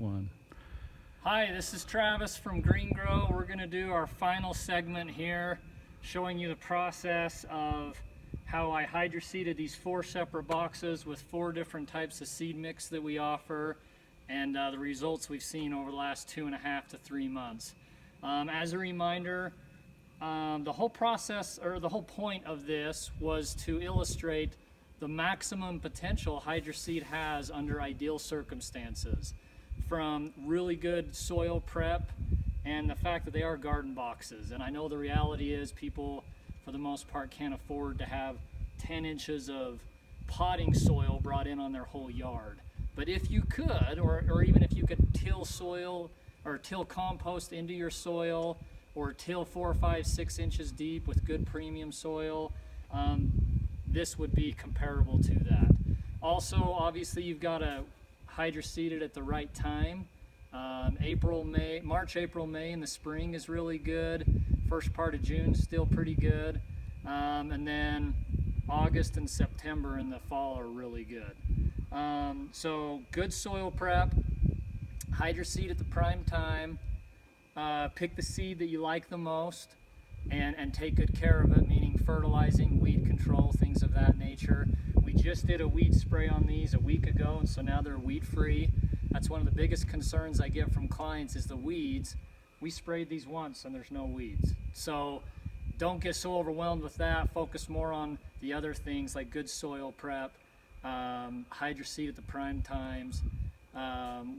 one. Hi, this is Travis from Green Grow. We're going to do our final segment here, showing you the process of how I hydroseeded these 4 separate boxes with 4 different types of seed mix that we offer, and the results we've seen over the last 2.5 to 3 months. As a reminder, the whole process, or the whole point of this, was to illustrate the maximum potential hydroseed has under ideal circumstances, from really good soil prep and the fact that they are garden boxes. And I know the reality is people, for the most part, can't afford to have 10 inches of potting soil brought in on their whole yard. But if you could, or even if you could till soil or till compost into your soil, or till 4, 5, 6 inches deep with good premium soil, this would be comparable to that. Also, obviously, you've got to hydroseed it at the right time. March, April, May in the spring is really good. First part of June still pretty good. And then August and September in the fall are really good. So good soil prep, hydroseed at the prime time, pick the seed that you like the most, and take good care of it, meaning fertilizing, weed control, things of that nature. We just did a weed spray on these a week ago, and so now they're weed free. That's one of the biggest concerns I get from clients is the weeds. We sprayed these once and there's no weeds. So don't get so overwhelmed with that. Focus more on the other things like good soil prep, hydroseed at the prime times.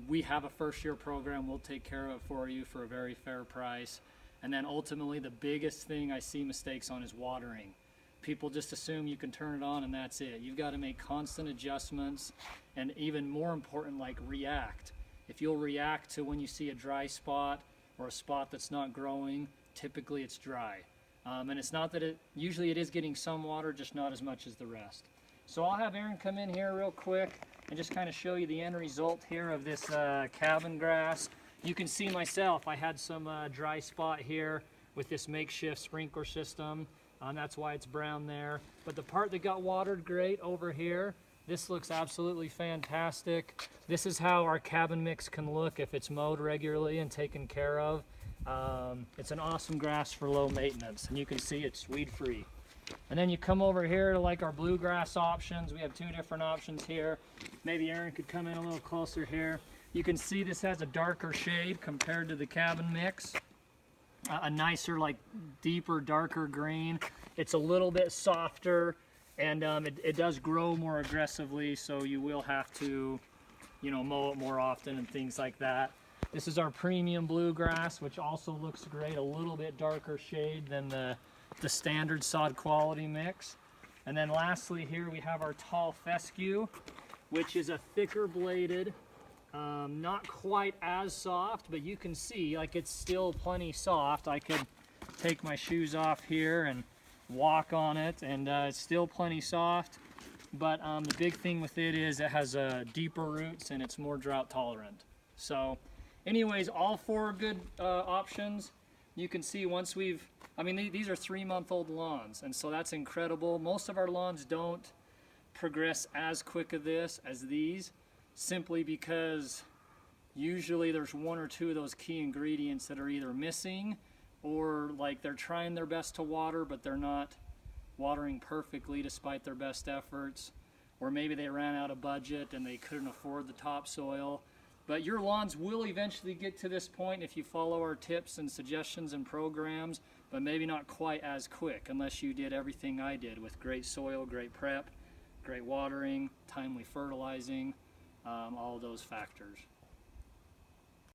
We have a first-year program. We'll take care of it for you for a very fair price. And then ultimately, the biggest thing I see mistakes on is watering. People just assume you can turn it on and that's it. You've got to make constant adjustments, and even more important, like react. If you'll react to when you see a dry spot or a spot that's not growing, typically it's dry. And it's not that usually it is getting some water, just not as much as the rest. So I'll have Aaron come in here real quick and just kind of show you the end result here of this cabin grass. You can see myself, I had some dry spot here with this makeshift sprinkler system. That's why it's brown there. But the part that got watered great over here, this looks absolutely fantastic. This is how our cabin mix can look if it's mowed regularly and taken care of. It's an awesome grass for low maintenance, and you can see it's weed free. And then you come over here to like our bluegrass options. We have 2 different options here. Maybe Aaron could come in a little closer here. You can see this has a darker shade compared to the cabin mix. A nicer, like deeper, darker green. It's a little bit softer, and it does grow more aggressively, so you will have to, mow it more often and things like that. This is our premium bluegrass, which also looks great. A little bit darker shade than the standard sod quality mix. And then lastly here we have our tall fescue, which is a thicker bladed, not quite as soft, but you can see like it's still plenty soft. I could take my shoes off here and walk on it, and it's still plenty soft. But the big thing with it is it has deeper roots and it's more drought tolerant. So anyways, all 4 good options. You can see once these are 3-month-old lawns, and so that's incredible. Most of our lawns don't progress as quick as these, simply because usually there's 1 or 2 of those key ingredients that are either missing, or like they're trying their best to water but they're not watering perfectly despite their best efforts, or maybe they ran out of budget and they couldn't afford the topsoil. But your lawns will eventually get to this point if you follow our tips and suggestions and programs, but maybe not quite as quick unless you did everything I did with great soil, great prep, great watering, timely fertilizing, all those factors.